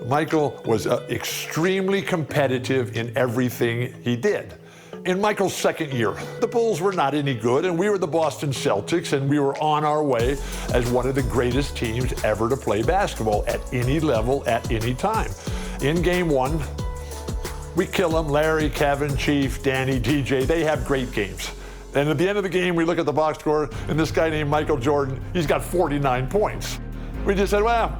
Michael was extremely competitive in everything he did. In Michael's second year, the Bulls were not any good, and we were the Boston Celtics, and we were on our way as one of the greatest teams ever to play basketball at any level, at any time. In game one, we kill them. Larry, Kevin, Chief, Danny, DJ, they have great games. And at the end of the game, we look at the box score, and this guy named Michael Jordan, he's got 49 points. We just said, well,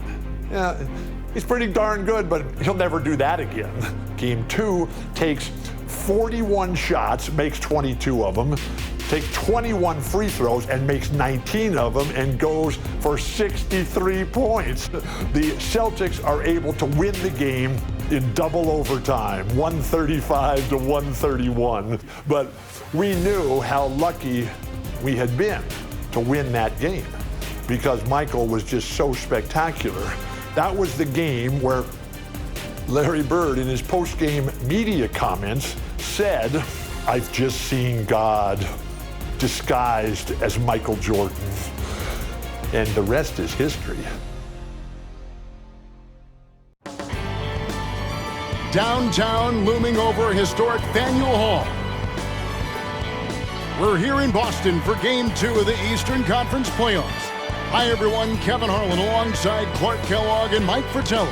yeah, he's pretty darn good, but he'll never do that again. Game two takes 41 shots, makes 22 of them, takes 21 free throws and makes 19 of them and goes for 63 points. The Celtics are able to win the game in double overtime, 135 to 131. But we knew how lucky we had been to win that game because Michael was just so spectacular. That was the game where Larry Bird, in his post-game media comments, said, "I've just seen God disguised as Michael Jordan." And the rest is history. Downtown, looming over historic Faneuil Hall. We're here in Boston for Game 2 of the Eastern Conference Playoffs. Hi, everyone. Kevin Harlan alongside Clark Kellogg and Mike Fratello.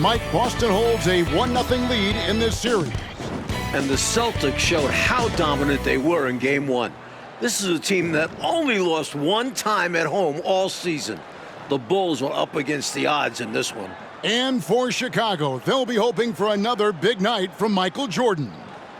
Mike, Boston holds a 1-0 lead in this series. And the Celtics showed how dominant they were in Game 1. This is a team that only lost one time at home all season. The Bulls were up against the odds in this one. And for Chicago, they'll be hoping for another big night from Michael Jordan.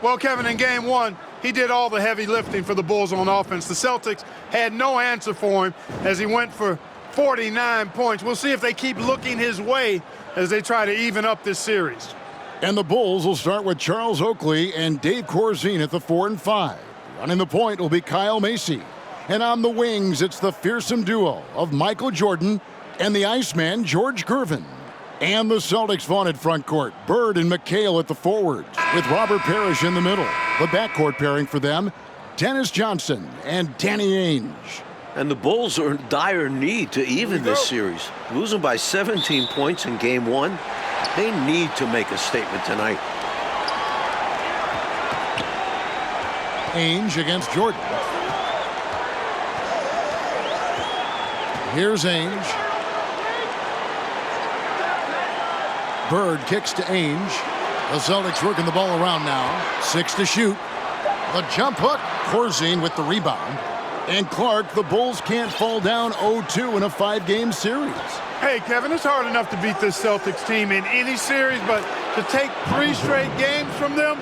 Well, Kevin, in Game 1, he did all the heavy lifting for the Bulls on offense. The Celtics had no answer for him as he went for 49 points. We'll see if they keep looking his way as they try to even up this series. And the Bulls will start with Charles Oakley and Dave Corzine at the 4 and 5. Running the point will be Kyle Macy. And on the wings, it's the fearsome duo of Michael Jordan and the Iceman, George Gervin. And the Celtics' vaunted front court, Bird and McHale at the forwards, with Robert Parish in the middle. The backcourt pairing for them, Dennis Johnson and Danny Ainge. And the Bulls are in dire need to even this series. Losing by 17 points in Game 1, they need to make a statement tonight. Ainge against Jordan. Here's Ainge. Bird kicks to Ainge. The Celtics working the ball around now. 6 to shoot. The jump hook. Corzine with the rebound. And Clark, the Bulls can't fall down 0-2 in a 5-game series. Hey, Kevin, it's hard enough to beat this Celtics team in any series, but to take 3 straight games from them,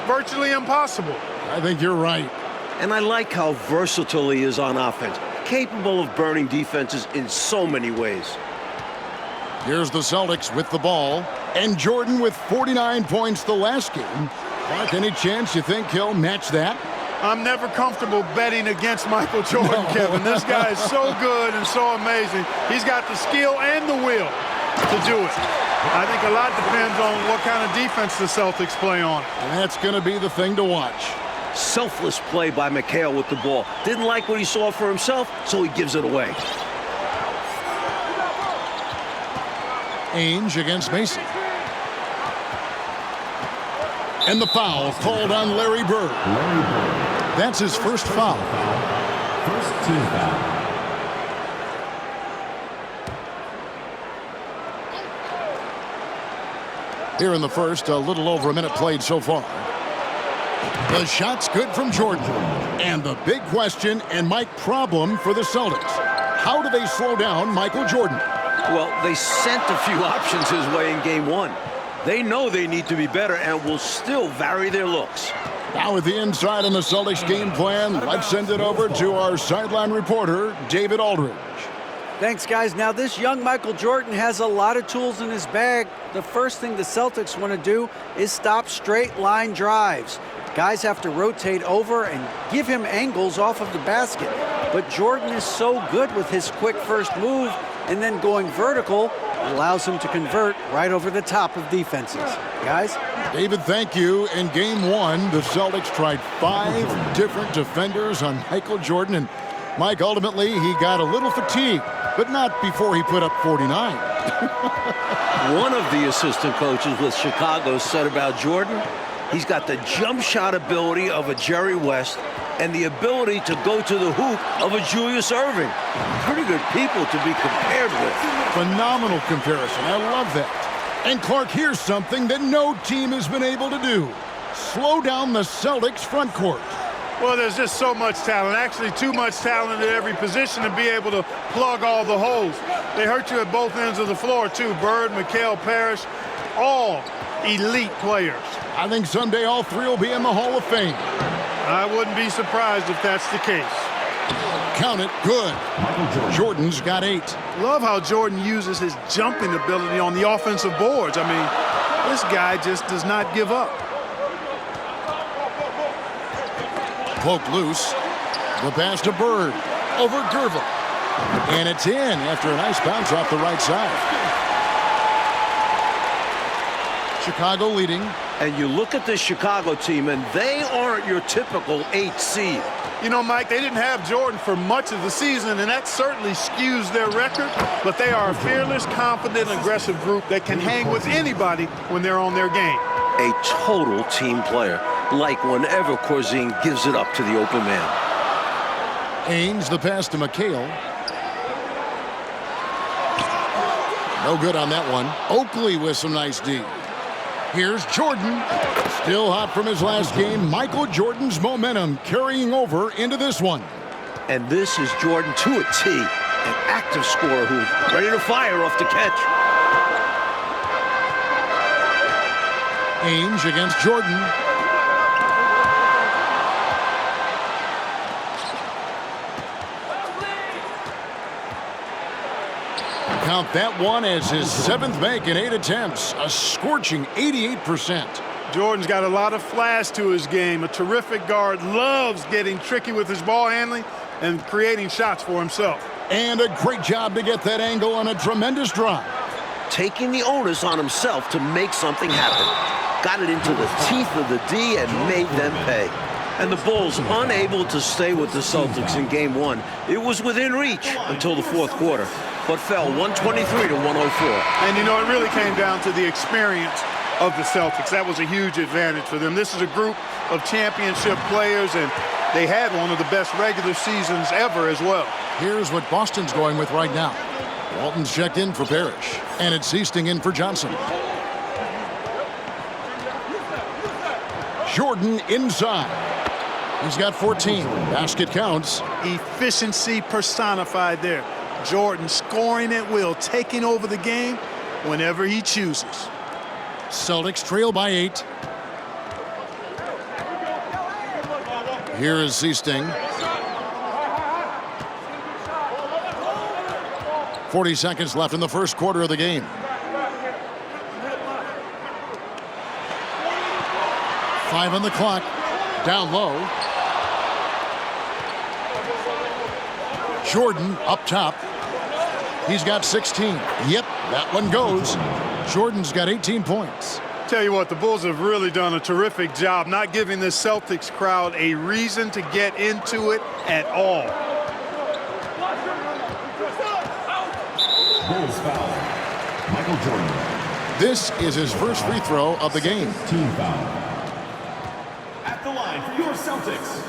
virtually impossible. I think you're right. And I like how versatile he is on offense, capable of burning defenses in so many ways. Here's the Celtics with the ball, and Jordan with 49 points the last game. Clark, any chance you think he'll match that? I'm never comfortable betting against Michael Jordan, Kevin. This guy is so good and so amazing. He's got the skill and the will to do it. I think a lot depends on what kind of defense the Celtics play on. And that's going to be the thing to watch. Selfless play by McHale with the ball. Didn't like what he saw for himself, so he gives it away. Ainge against Macy. And the foul called on Larry Bird. That's his first foul. First team foul. Here in the first, a little over a minute played so far. The shot's good from Jordan. And the big question and Mike problem for the Celtics. How do they slow down Michael Jordan? Well, they sent a few options his way in Game 1. They know they need to be better and will still vary their looks. Now with the inside on the Celtics game plan, let's send it over to our sideline reporter, David Aldridge. Thanks, guys. Now, this young Michael Jordan has a lot of tools in his bag. The first thing the Celtics want to do is stop straight line drives. Guys have to rotate over and give him angles off of the basket. But Jordan is so good with his quick first move and then going vertical, it allows him to convert right over the top of defenses. Guys? David, thank you. In Game 1, the Celtics tried 5 different defenders on Michael Jordan, and Mike, ultimately, he got a little fatigued, but not before he put up 49. One of the assistant coaches with Chicago said about Jordan, he's got the jump shot ability of a Jerry West and the ability to go to the hoop of a Julius Erving. Pretty good people to be compared with. Phenomenal comparison. I love that. And Clark, here's something that no team has been able to do. Slow down the Celtics front court. Well, there's just so much talent, actually too much talent at every position to be able to plug all the holes. They hurt you at both ends of the floor, too. Bird, McHale, Parish, all elite players. I think someday all three will be in the Hall of Fame. I wouldn't be surprised if that's the case. Count it. Good. Jordan's got 8. Love how Jordan uses his jumping ability on the offensive boards. I mean, this guy just does not give up. Poked loose. The pass to Bird. Over Gervil. And it's in after a nice bounce off the right side. Chicago leading. And you look at this Chicago team, and they aren't your typical 8 seed. You know, Mike, they didn't have Jordan for much of the season, and that certainly skews their record. But they are a fearless, confident, aggressive group that can hang with anybody when they're on their game. A total team player, like whenever Corzine gives it up to the open man. Ainge, the pass to McHale. No good on that one. Oakley with some nice D. Here's Jordan. Still hot from his last game. Michael Jordan's momentum carrying over into this one. And this is Jordan to a T, an active scorer who's ready to fire off the catch. Ainge against Jordan. Count that one as his 7th make in 8 attempts. A scorching 88%. Jordan's got a lot of flash to his game. A terrific guard, loves getting tricky with his ball handling and creating shots for himself. And a great job to get that angle on a tremendous drive. Taking the onus on himself to make something happen. Got it into the teeth of the D and made them pay. And the Bulls unable to stay with the Celtics in game 1. It was within reach until the 4th quarter, but fell 123 to 104. And, you know, it really came down to the experience of the Celtics. That was a huge advantage for them. This is a group of championship players, and they had one of the best regular seasons ever as well. Here's what Boston's going with right now. Walton's checked in for Parish, and it's Easting in for Johnson. Jordan inside. He's got 14. Basket counts. Efficiency personified there. Jordan scoring at will, taking over the game whenever he chooses. Celtics trail by 8. Here is Easting. 40 seconds left in the first quarter of the game. 5 on the clock. Down low. Jordan up top. He's got 16. Yep, that one goes. Jordan's got 18 points. Tell you what, the Bulls have really done a terrific job not giving this Celtics crowd a reason to get into it at all. Bulls foul. Michael Jordan. This is his first free throw of the game. Team foul. At the line for your Celtics,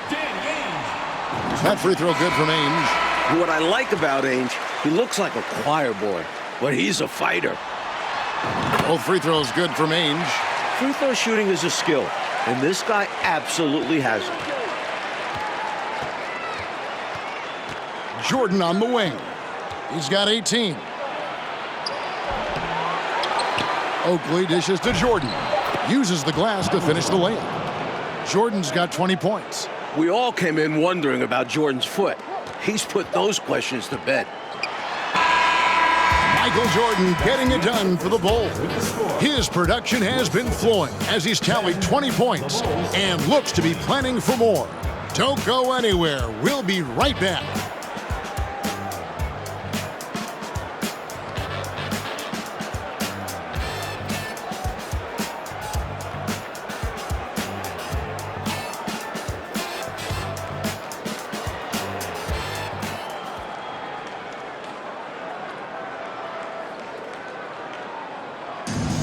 Dan Ainge. That free throw good from Ainge. What I like about Ainge, he looks like a choir boy, but he's a fighter. Both free throws good from Ainge. Free throw shooting is a skill, and this guy absolutely has it. Jordan on the wing. He's got 18. Oakley dishes to Jordan. Uses the glass to finish the layup. Jordan's got 20 points. We all came in wondering about Jordan's foot. He's put those questions to bed. Michael Jordan getting it done for the Bulls. His production has been flowing as he's tallied 20 points and looks to be planning for more. Don't go anywhere. We'll be right back.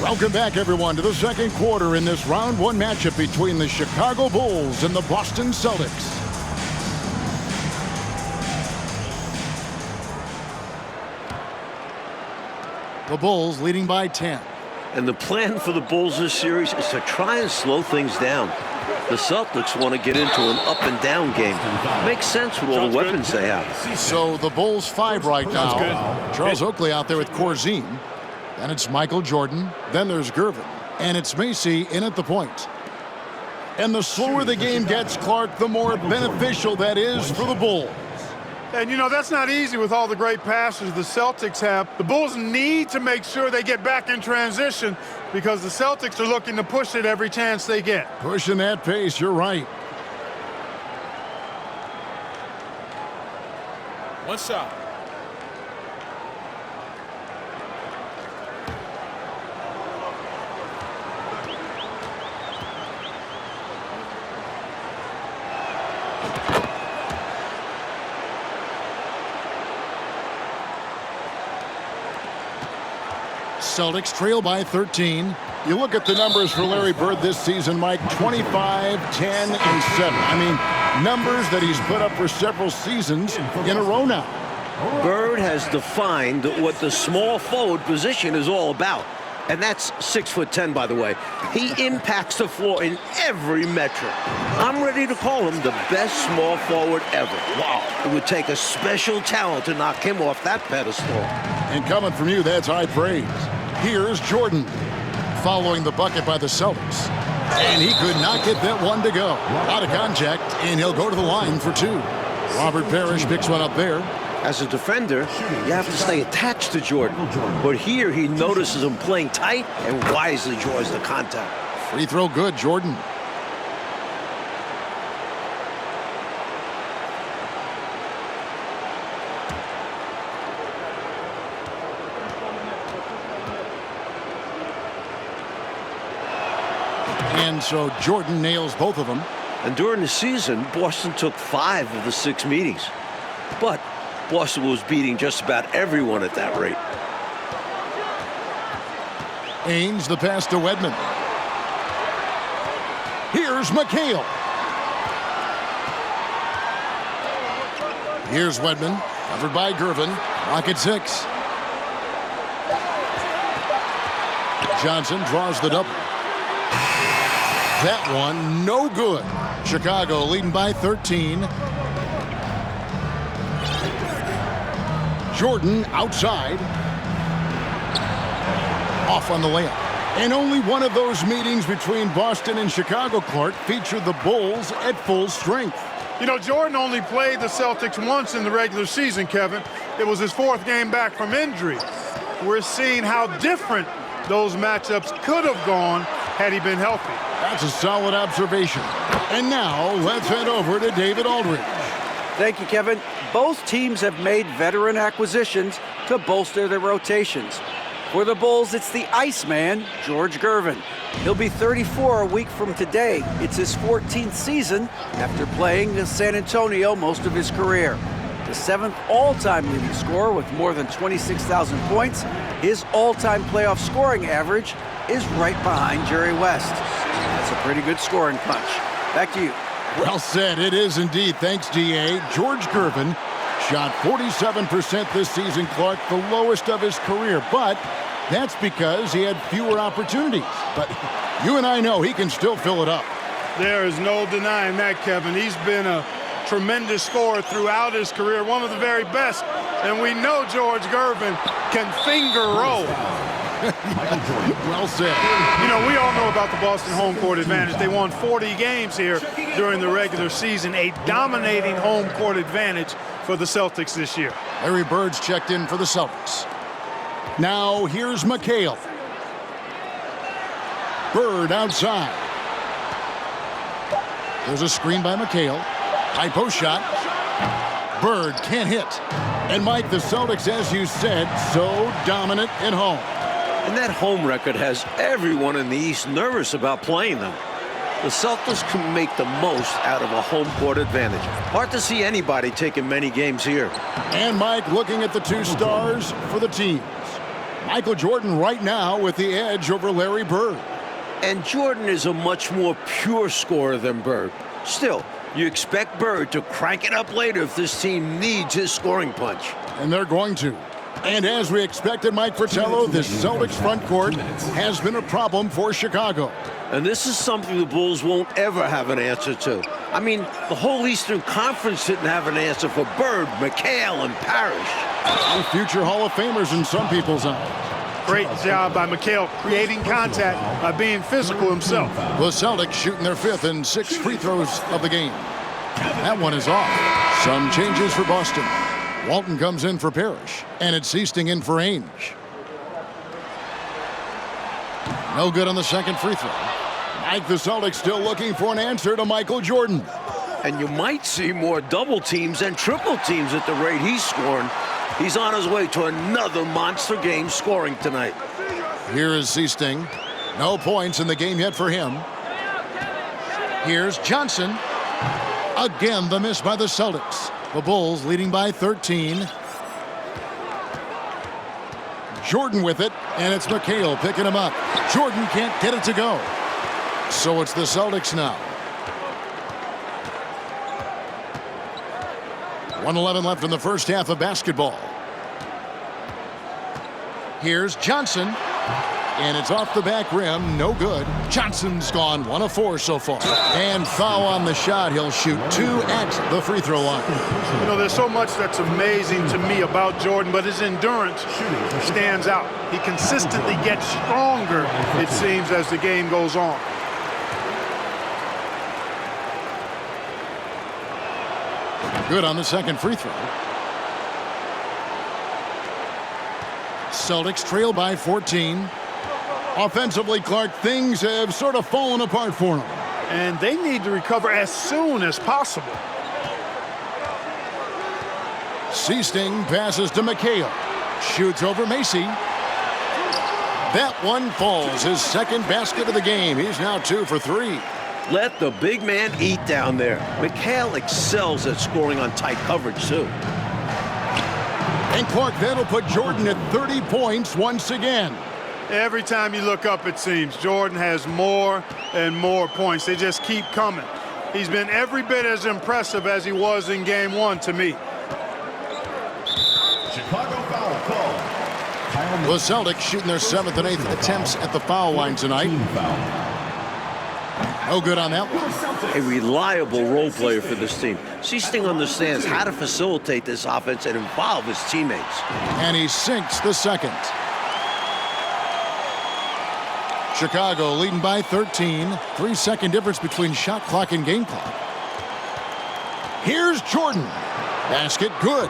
Welcome back, everyone, to the second quarter in this round one matchup between the Chicago Bulls and the Boston Celtics. The Bulls leading by 10. And the plan for the Bulls this series is to try and slow things down. The Celtics want to get into an up-and-down game. Makes sense with all the weapons they have. So the Bulls 5 right now. Charles Oakley out there with Corzine. Then it's Michael Jordan. Then there's Gervin. And it's Macy in at the point. And the slower the game gets, Clark, the more beneficial that is for the Bulls. And, you know, that's not easy with all the great passes the Celtics have. The Bulls need to make sure they get back in transition because the Celtics are looking to push it every chance they get. Pushing that pace, you're right. One shot. Celtics trail by 13. You look at the numbers for Larry Bird this season, Mike, 25, 10, and 7. I mean, numbers that he's put up for several seasons in a row now. Bird has defined what the small forward position is all about. And that's 6'10", by the way. He impacts the floor in every metric. I'm ready to call him the best small forward ever. Wow. It would take a special talent to knock him off that pedestal. And coming from you, that's high praise. Here's Jordan following the bucket by the Celtics. And he could not get that one to go. Out of contact, and he'll go to the line for 2. Robert Parish picks one up there. As a defender, you have to stay attached to Jordan. But here he notices him playing tight and wisely draws the contact. Free throw good, Jordan. And so Jordan nails both of them. And during the season, Boston took 5 of the 6 meetings. But Boston was beating just about everyone at that rate. Ainge, the pass to Wedman. Here's McHale. Here's Wedman, covered by Gervin. Rocket 6. Johnson draws the double. That one, no good. Chicago leading by 13. Jordan outside. Off on the layup. And only one of those meetings between Boston and Chicago, Clark, featured the Bulls at full strength. You know, Jordan only played the Celtics once in the regular season, Kevin. It was his 4th game back from injury. We're seeing how different those matchups could have gone had he been healthy. That's a solid observation. And now let's head over to David Aldridge. Thank you, Kevin. Both teams have made veteran acquisitions to bolster their rotations. For the Bulls, it's the Iceman, George Gervin. He'll be 34 a week from today. It's his 14th season after playing in San Antonio most of his career. The 7th all-time leading scorer with more than 26,000 points. His all-time playoff scoring average is right behind Jerry West. That's a pretty good scoring punch. Back to you. Well said. It is indeed. Thanks, DA. George Gervin shot 47% this season, Clark, the lowest of his career. But that's because he had fewer opportunities. But you and I know he can still fill it up. There is no denying that, Kevin. He's been a tremendous scorer throughout his career, one of the very best. And we know George Gervin can finger roll. Well said. You know, we all know about the Boston home court advantage. They won 40 games here during the regular season, a dominating home court advantage for the Celtics this year. Larry Bird's checked in for the Celtics. Now here's McHale. Bird outside. There's a screen by McHale. High post shot. Bird can't hit. And Mike, the Celtics, as you said, so dominant at home. And that home record has everyone in the East nervous about playing them. The Celtics can make the most out of a home court advantage. Hard to see anybody taking many games here. And Mike, looking at the 2 stars for the teams. Michael Jordan right now with the edge over Larry Bird. And Jordan is a much more pure scorer than Bird. Still, you expect Bird to crank it up later if this team needs his scoring punch. And they're going to. And as we expected, Mike Fratello, this Celtics front court has been a problem for Chicago. And this is something the Bulls won't ever have an answer to. I mean, the whole Eastern Conference didn't have an answer for Bird, McHale, and Parish. And future Hall of Famers in some people's eyes. Great job by McHale creating contact by being physical himself. The Celtics shooting their 5th and 6th free throws of the game. That one is off. Some changes for Boston. Walton comes in for Parish, and it's Seasting in for Ainge. No good on the second free throw. Mike, the Celtics still looking for an answer to Michael Jordan. And you might see more double teams and triple teams at the rate he's scoring. He's on his way to another monster game scoring tonight. Here is Seasting. No points in the game yet for him. Here's Johnson. Again, the miss by the Celtics. The Bulls leading by 13. Jordan with it, and it's McHale picking him up. Jordan can't get it to go. So it's the Celtics now. 1:11 left in the first half of basketball. Here's Johnson. And it's off the back rim. No good. Johnson's gone 1 of 4 so far. And foul on the shot. He'll shoot 2 at the free throw line. You know, there's so much that's amazing to me about Jordan, but his endurance stands out. He consistently gets stronger, it seems, as the game goes on. Good on the second free throw. Celtics trail by 14. Offensively, Clark, things have sort of fallen apart for them. And they need to recover as soon as possible. Seasting passes to McHale. Shoots over Macy. That one falls. His second basket of the game. He's now 2 for 3. Let the big man eat down there. McHale excels at scoring on tight coverage, too. And Clark, that'll put Jordan at 30 points once again. Every time you look up, it seems, Jordan has more and more points. They just keep coming. He's been every bit as impressive as he was in Game 1 to me. Chicago foul call. The Celtics shooting their 7th and 8th attempts at the foul line tonight. No good on that one. A reliable role player for this team. Seasting understands how to facilitate this offense and involve his teammates. And he sinks the second. Chicago leading by 13. 3-second difference between shot clock and game clock. Here's Jordan. Basket good.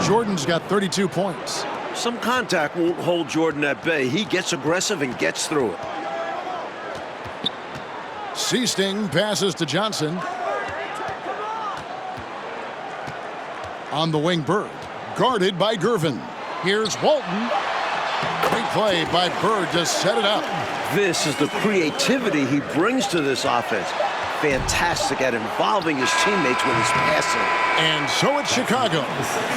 Jordan's got 32 points. Some contact won't hold Jordan at bay. He gets aggressive and gets through it. Seasting passes to Johnson. On the wing, Bird. Guarded by Gervin. Here's Walton. Great play by Bird to set it up. This is the creativity he brings to this offense. Fantastic at involving his teammates with his passing. And so it's Chicago.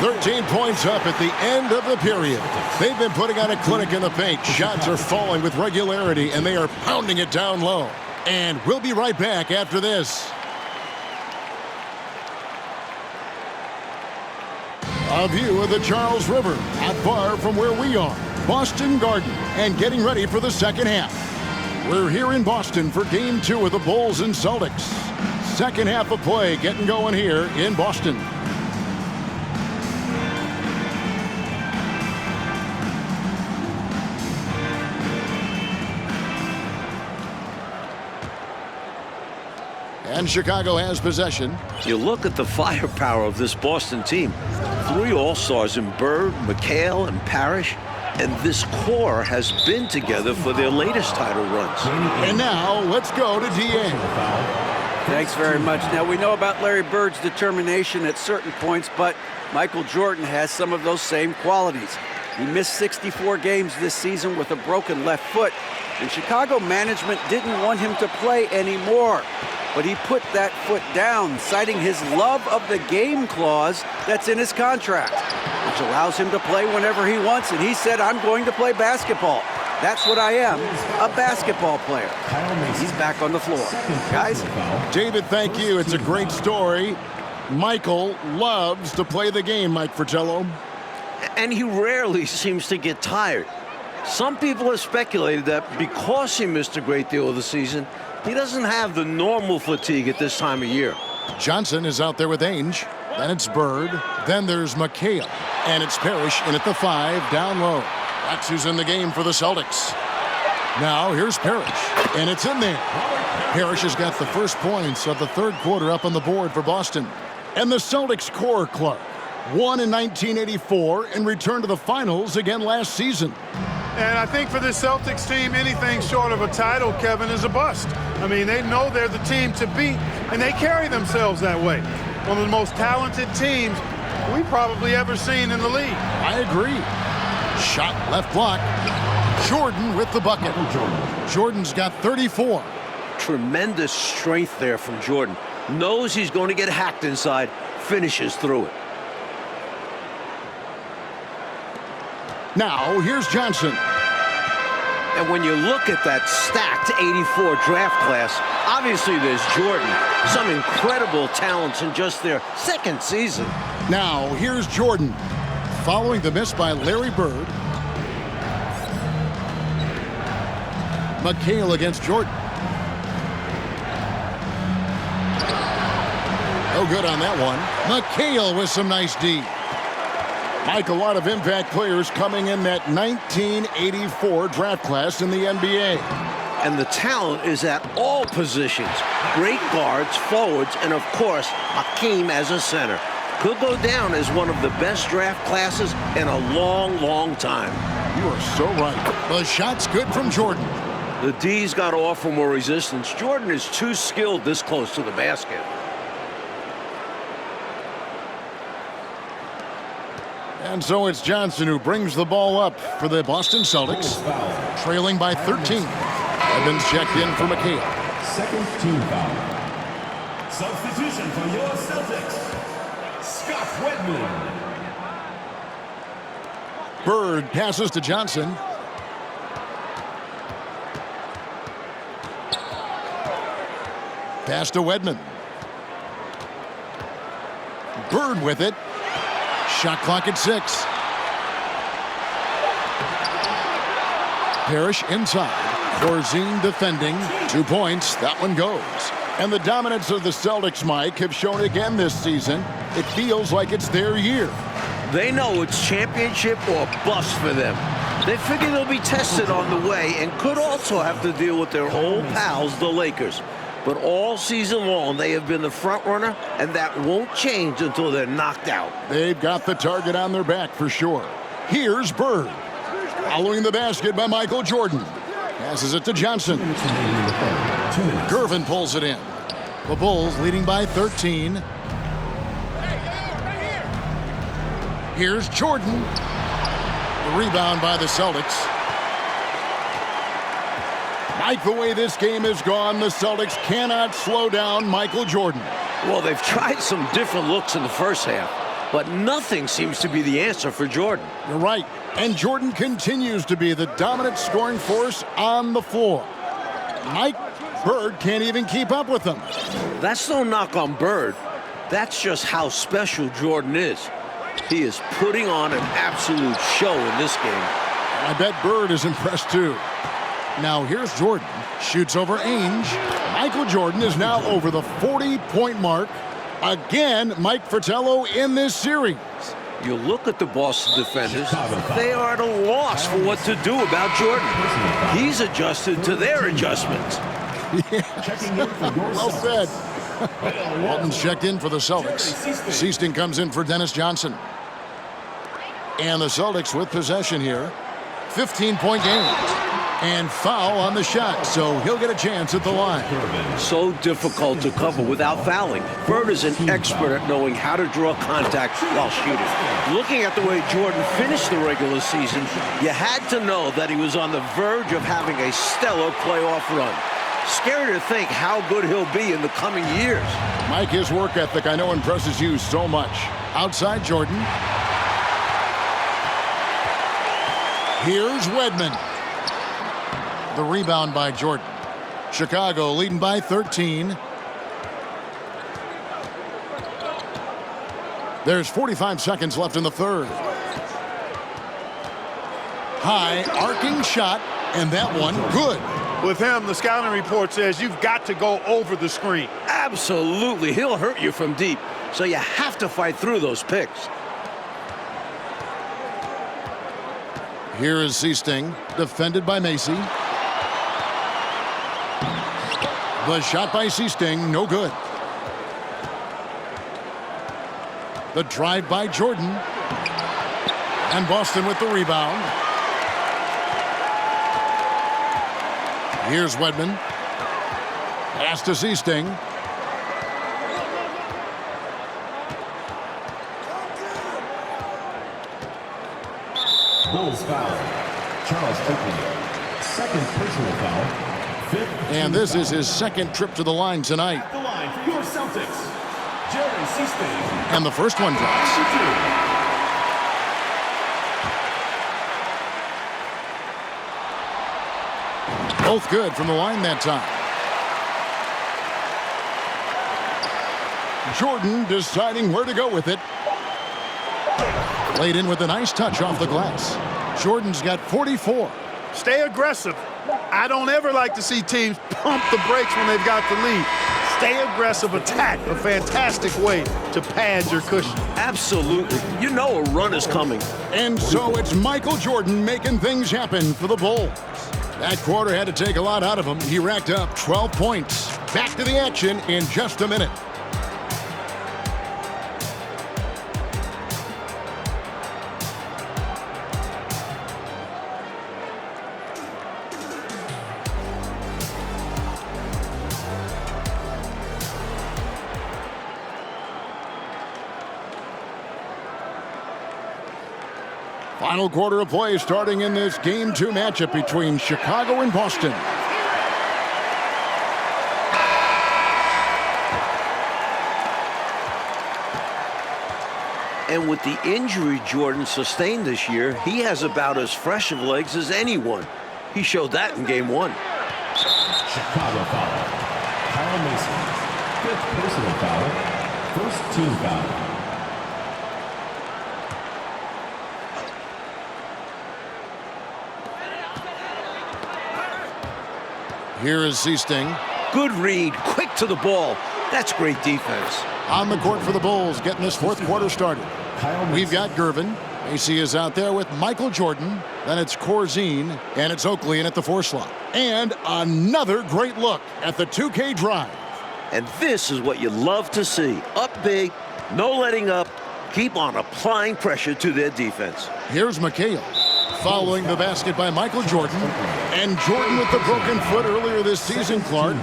13 points up at the end of the period. They've been putting on a clinic in the paint. Shots are falling with regularity, and they are pounding it down low. And we'll be right back after this. A view of the Charles River, not far from where we are. Boston Garden, and getting ready for the second half. We're here in Boston for Game 2 of the Bulls and Celtics. Second half of play getting going here in Boston. And Chicago has possession. You look at the firepower of this Boston team. 3 All-Stars in Bird, McHale, and Parish. And this core has been together for their latest title runs. And now, let's go to DA. Thanks very much. Now, we know about Larry Bird's determination at certain points, but Michael Jordan has some of those same qualities. He missed 64 games this season with a broken left foot, and Chicago management didn't want him to play anymore. But he put that foot down, citing his love of the game clause that's in his contract. which allows him to play whenever he wants, and he said, I'm going to play basketball. That's what I am, a basketball player. He's back on the floor. Guys? David, thank you. It's a great story. Michael loves to play the game, Mike Fratello. And he rarely seems to get tired. Some people have speculated that because he missed a great deal of the season, he doesn't have the normal fatigue at this time of year. Johnson is out there with Ainge. Then it's Bird. Then there's McHale. And it's Parish in at the 5, down low. That's who's in the game for the Celtics. Now here's Parish. And it's in there. Parish has got the first points of the third quarter up on the board for Boston. And the Celtics core club won in 1984 and returned to the finals again last season. And I think for this Celtics team, anything short of a title, Kevin, is a bust. I mean, they know they're the team to beat, and they carry themselves that way. One of the most talented teams we've probably ever seen in the league. I agree. Shot left block. Jordan with the bucket. Jordan's got 34. Tremendous strength there from Jordan. Knows he's going to get hacked inside, finishes through it. Now, here's Johnson. And when you look at that stacked 84 draft class, obviously there's Jordan. Some incredible talents in just their second season. Now, here's Jordan. Following the miss by Larry Bird. McHale against Jordan. No good on that one. McHale with some nice D. Mike, a lot of impact players coming in that 1984 draft class in the NBA. And the talent is at all positions. Great guards, forwards, and of course, Hakeem as a center. Could go down as one of the best draft classes in a long, long time. You are so right. The shot's good from Jordan. The D's got to offer more resistance. Jordan is too skilled this close to the basket. And so it's Johnson who brings the ball up for the Boston Celtics, trailing by 13. Evans checked in for McHale. Second team foul. Substitution for your Celtics, Scott Wedman. Bird passes to Johnson. Pass to Wedman. Bird with it. Shot clock at 6. Parish inside. Corzine defending. 2 points. That one goes. And the dominance of the Celtics, Mike, have shown again this season. It feels like it's their year. They know it's championship or bust for them. They figure they'll be tested on the way and could also have to deal with their old pals, the Lakers. But all season long, they have been the front runner, and that won't change until they're knocked out. They've got the target on their back for sure. Here's Bird. Following the basket by Michael Jordan. Passes it to Johnson. Gervin pulls it in. The Bulls leading by 13. Here's Jordan. The rebound by the Celtics. Like the way this game has gone, the Celtics cannot slow down Michael Jordan. Well, they've tried some different looks in the first half, but nothing seems to be the answer for Jordan. You're right. And Jordan continues to be the dominant scoring force on the floor. Mike, Bird can't even keep up with him. That's no knock on Bird. That's just how special Jordan is. He is putting on an absolute show in this game. I bet Bird is impressed too. Now here's Jordan. Shoots over Ainge. Michael Jordan is now over the 40-point mark. Again, Mike Fratello in this series. You look at the Boston defenders, they are at a loss for what to do about Jordan. He's adjusted to their adjustments. Well said. Walton's checked in for the Celtics. Seaston comes in for Dennis Johnson. And the Celtics with possession here. 15-point game. And foul on the shot, so he'll get a chance at the line. So difficult to cover without fouling. Bird is an expert at knowing how to draw contact while shooting. Looking at the way Jordan finished the regular season, you had to know that he was on the verge of having a stellar playoff run. Scary to think how good he'll be in the coming years. Mike, his work ethic I know impresses you so much. Outside Jordan. Here's Wedman. The rebound by Jordan. Chicago leading by 13. There's 45 seconds left in the third. High arcing shot, and that one good. With him, the scouting report says you've got to go over the screen. Absolutely. He'll hurt you from deep, so you have to fight through those picks. Here is Seasting, defended by Macy. The shot by Seasting, no good. The drive by Jordan. And Boston with the rebound. Here's Wedman. Pass to Seasting. Bulls foul. Charles Oakley. Second personal foul. Fifth. And this is his second trip to the line tonight. At the line for your Celtics, Jerry Seasting. And the first one drops. Both good from the line that time. Jordan deciding where to go with it. Laid in with a nice touch off the glass. Jordan's got 44. Stay aggressive. I don't ever like to see teams pump the brakes when they've got the lead. Stay aggressive, attack, a fantastic way to pad your cushion. Absolutely. You know a run is coming. And so it's Michael Jordan making things happen for the Bulls. That quarter had to take a lot out of him. He racked up 12 points. Back to the action in just a minute. Final quarter of play starting in this Game 2 matchup between Chicago and Boston. And with the injury Jordan sustained this year, he has about as fresh of legs as anyone. He showed that in Game 1. Chicago foul. Kyle Mason. Fifth personal foul. First team foul. Here is Seasting. Good read, quick to the ball. That's great defense. On the court for the Bulls, getting this fourth quarter started. We've got Gervin. Macy is out there with Michael Jordan. Then it's Corzine, and it's Oakley in at the 4 slot. And another great look at the 2K drive. And this is what you love to see. Up big, no letting up. Keep on applying pressure to their defense. Here's McHale. Following the basket by Michael Jordan. And Jordan with the broken foot earlier this season, Clark.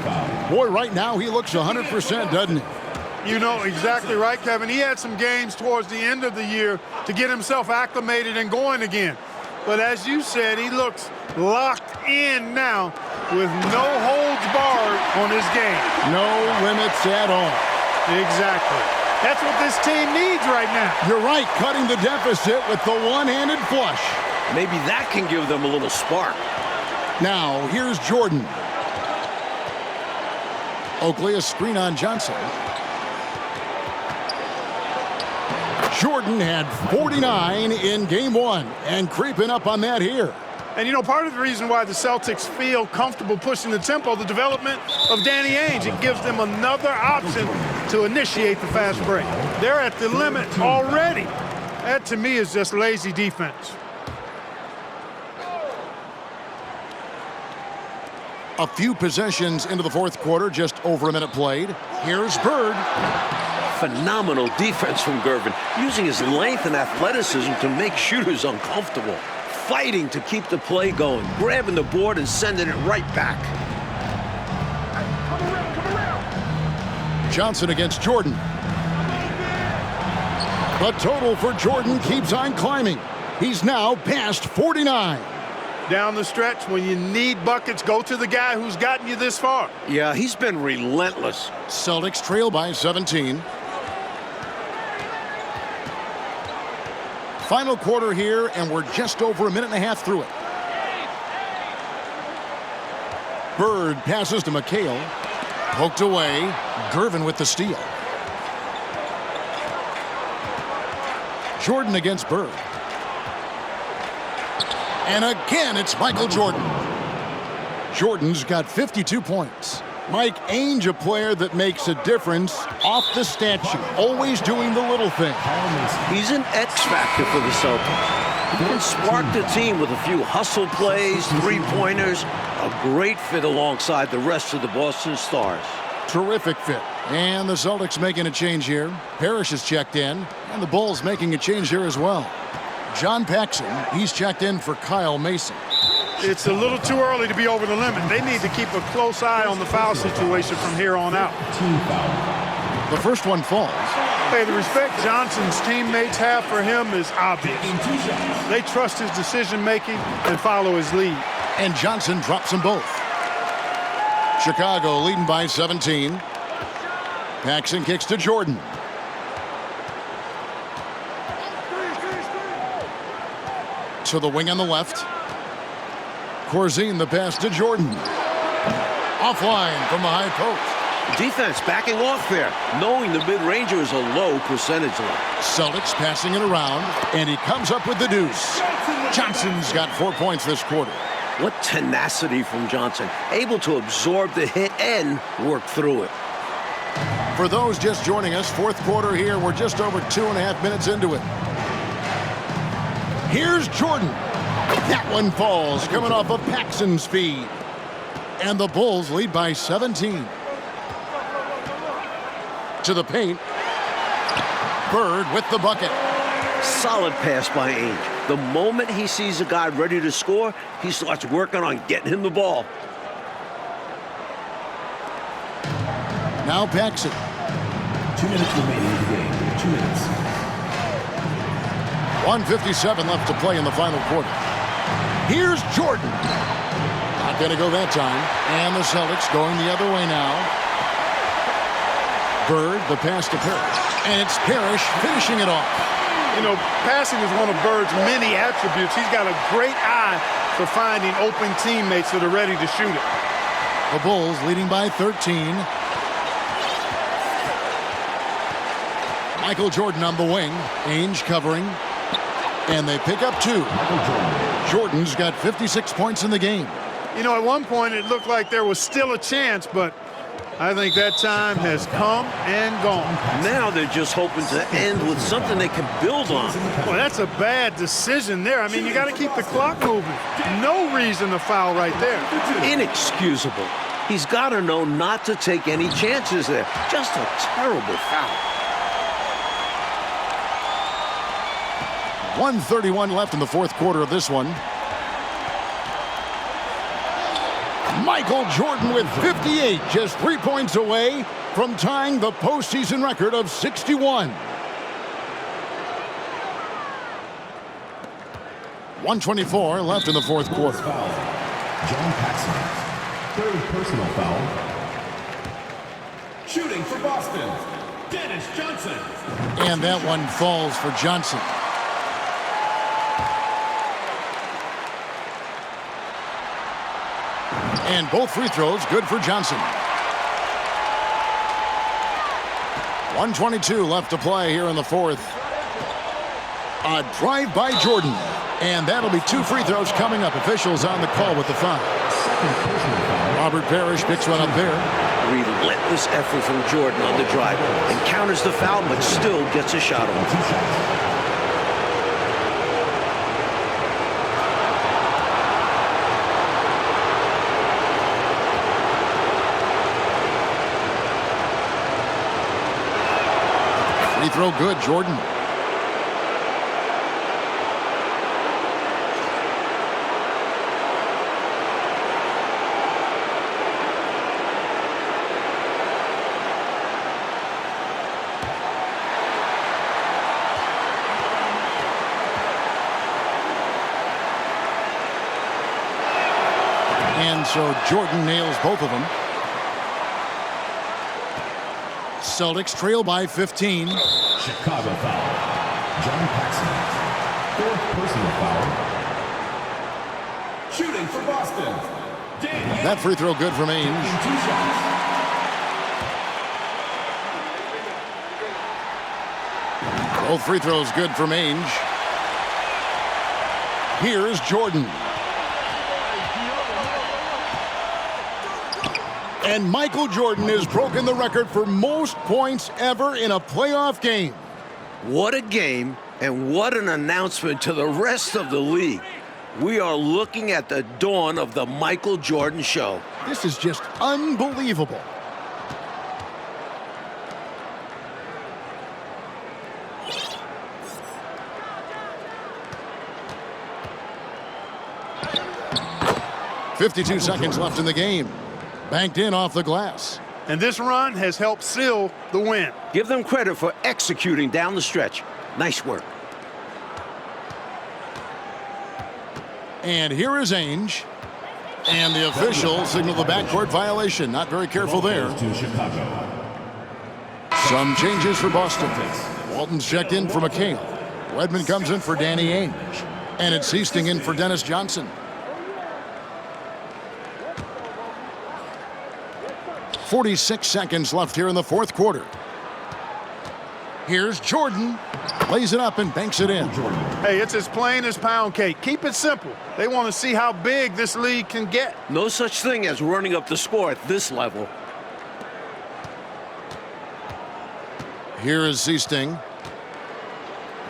Boy, right now he looks 100%, doesn't he? You know exactly right, Kevin. He had some games towards the end of the year to get himself acclimated and going again. But as you said, he looks locked in now with no holds barred on his game. No limits at all. Exactly. That's what this team needs right now. You're right, cutting the deficit with the one-handed flush. Maybe that can give them a little spark. Now, here's Jordan. Oakley, a screen on Johnson. Jordan had 49 in Game 1 and creeping up on that here. And, you know, part of the reason why the Celtics feel comfortable pushing the tempo, the development of Danny Ainge, it gives them another option to initiate the fast break. They're at the limit already. That, to me, is just lazy defense. A few possessions into the fourth quarter, just over a minute played. Here's Bird. Phenomenal defense from Gervin, using his length and athleticism to make shooters uncomfortable. Fighting to keep the play going, grabbing the board and sending it right back. Johnson against Jordan. The total for Jordan keeps on climbing. He's now past 49. Down the stretch, when you need buckets, go to the guy who's gotten you this far. Yeah, he's been relentless. Celtics trail by 17. Final quarter here, and we're just over a minute and a half through it. Bird passes to McHale. Poked away. Gervin with the steal. Jordan against Bird. And again, it's Michael Jordan. Jordan's got 52 points. Mike Ainge, a player that makes a difference off the stat sheet, always doing the little thing. He's an X factor for the Celtics. He can spark the team with a few hustle plays, three-pointers, a great fit alongside the rest of the Boston Stars. Terrific fit. And the Celtics making a change here. Parish is checked in, and the Bulls making a change here as well. John Paxson, he's checked in for Kyle Mason. It's a little too early to be over the limit. They need to keep a close eye on the foul situation from here on out. The first one falls. Hey, the respect Johnson's teammates have for him is obvious. They trust his decision-making and follow his lead. And Johnson drops them both. Chicago leading by 17. Paxson kicks to Jordan. To the wing on the left. Corzine the pass to Jordan. Offline from the high post. Defense backing off there, knowing the mid-ranger is a low percentage line. Celtics passing it around, and he comes up with the deuce. Johnson's got 4 points this quarter. What tenacity from Johnson, able to absorb the hit and work through it. For those just joining us, fourth quarter here, we're just over 2.5 minutes into it. Here's Jordan. That one falls, coming off of Paxson's speed. And the Bulls lead by 17. To the paint. Bird with the bucket. Solid pass by Ainge. The moment he sees a guy ready to score, he starts working on getting him the ball. Now Paxson. 2 minutes remaining in the game. 2 minutes. 1:57 left to play in the final quarter. Here's Jordan. Not going to go that time. And the Celtics going the other way now. Bird, the pass to Parish. And it's Parish finishing it off. You know, passing is one of Bird's many attributes. He's got a great eye for finding open teammates that are ready to shoot it. The Bulls leading by 13. Michael Jordan on the wing. Ainge covering. And they pick up 2. Jordan's got 56 points in the game. You know, at one point it looked like there was still a chance, but I think that time has come and gone. Now they're just hoping to end with something they can build on. Well, that's a bad decision there. I mean, you got to keep the clock moving. No reason to foul right there. Inexcusable. He's got to know not to take any chances there. Just a terrible foul. 1:31 left in the fourth quarter of this one. Michael Jordan with 58, just 3 points away from tying the postseason record of 61. 1:24 left in the fourth quarter. Foul. John Paxson. Third personal foul. Shooting for Boston, Dennis Johnson. And that one falls for Johnson. And both free throws good for Johnson. 1:22 left to play here in the fourth. A drive by Jordan. And that'll be 2 free throws coming up. Officials on the call with the foul. Robert Parish picks one up there. Relentless effort from Jordan on the drive. Encounters the foul, but still gets a shot off. Free throw good, Jordan. And so Jordan nails both of them. Celtics trail by 15. Chicago foul. John Paxson. Fourth personal foul. Shooting for Boston. Dan That free throw good from Ainge. Yates, 2 shots. Both free throws good from Ainge. Here's Jordan. And Michael Jordan has broken the record for most points ever in a playoff game. What a game, and what an announcement to the rest of the league. We are looking at the dawn of the Michael Jordan show. This is just unbelievable. "52 seconds left in the game. Banked in off the glass. And this run has helped seal the win. Give them credit for executing down the stretch. Nice work. And here is Ainge. And the official signaled the backcourt violation. Not very careful there. To Chicago. Some changes for Boston. Walton's checked in for McHale. Wedman comes in for Danny Ainge. And it's Hastings in for Dennis Johnson. 46 seconds left here in the fourth quarter. Here's Jordan. Lays it up and banks it in. Hey, it's as plain as pound cake. Keep it simple. They want to see how big this league can get. No such thing as running up the score at this level. Here is Hastings.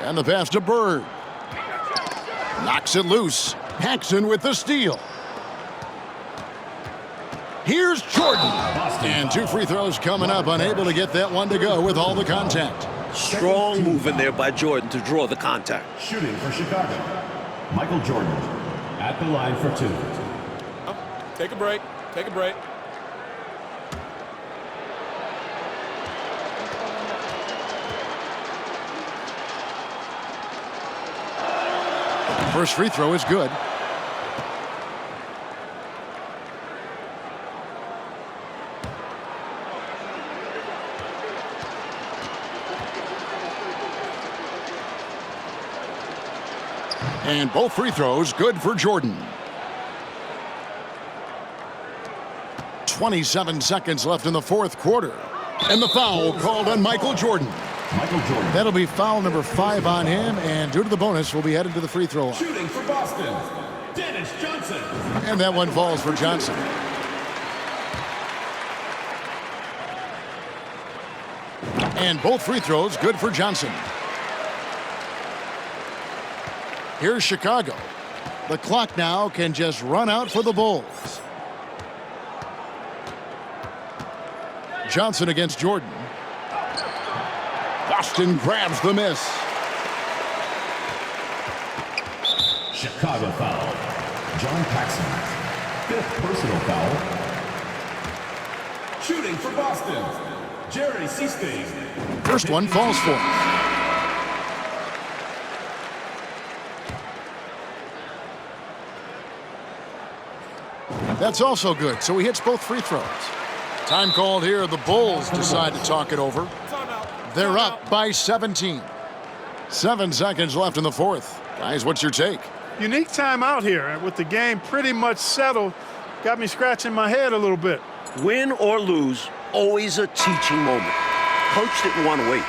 And the pass to Bird. Knocks it loose. Paxson with the steal. Here's Jordan. And 2 free throws coming up. Unable to get that one to go with all the contact. Strong move in there by Jordan to draw the contact. Shooting for Chicago. Michael Jordan at the line for 2. Take a break. Take a break. First free throw is good. And both free throws good for Jordan. 27 seconds left in the fourth quarter. And the foul called on Michael Jordan. Michael Jordan. That'll be foul number 5 on him, and due to the bonus, will be headed to the free throw line. Shooting for Boston. Dennis Johnson. And that one falls for Johnson. And both free throws good for Johnson. Here's Chicago. The clock now can just run out for the Bulls. Johnson against Jordan. Boston grabs the miss. Chicago foul. John Paxson. 5th personal foul. Shooting for Boston. Jerry Hastings. First one falls for him. That's also good, so he hits both free throws. Time called here. The Bulls decide to talk it over. They're up by 17. 7 seconds left in the fourth. Guys, what's your take? Unique timeout here with the game pretty much settled. Got me scratching my head a little bit. Win or lose, always a teaching moment. Coach didn't want to wait.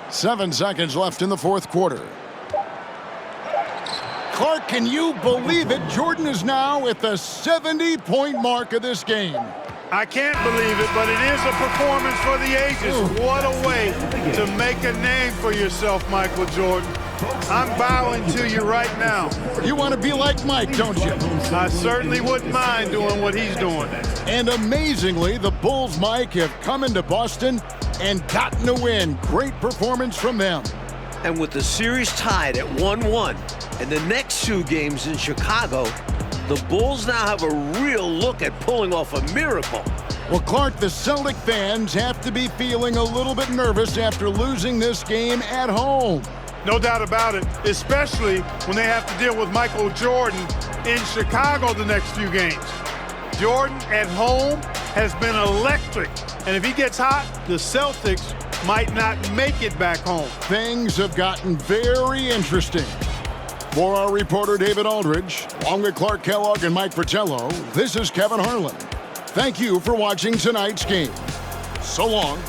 Seven seconds left in the fourth quarter. Clark, can you believe it? Jordan is now at the 70-point mark of this game. I can't believe it, but it is a performance for the ages. What a way to make a name for yourself, Michael Jordan. I'm bowing to you right now. You want to be like Mike, don't you? I certainly wouldn't mind doing what he's doing. And amazingly, the Bulls, Mike, have come into Boston and gotten a win. Great performance from them. And with the series tied at 1-1 and the next 2 games in Chicago, the Bulls now have a real look at pulling off a miracle. Well, Clark, the Celtic fans have to be feeling a little bit nervous after losing this game at home. No doubt about it, especially when they have to deal with Michael Jordan in Chicago the next few games. Jordan at home has been electric. And if he gets hot, the Celtics might not make it back home. Things have gotten very interesting. For our reporter David Aldridge, along with Clark Kellogg and Mike Fratello, this is Kevin Harlan. Thank you for watching tonight's game. So long.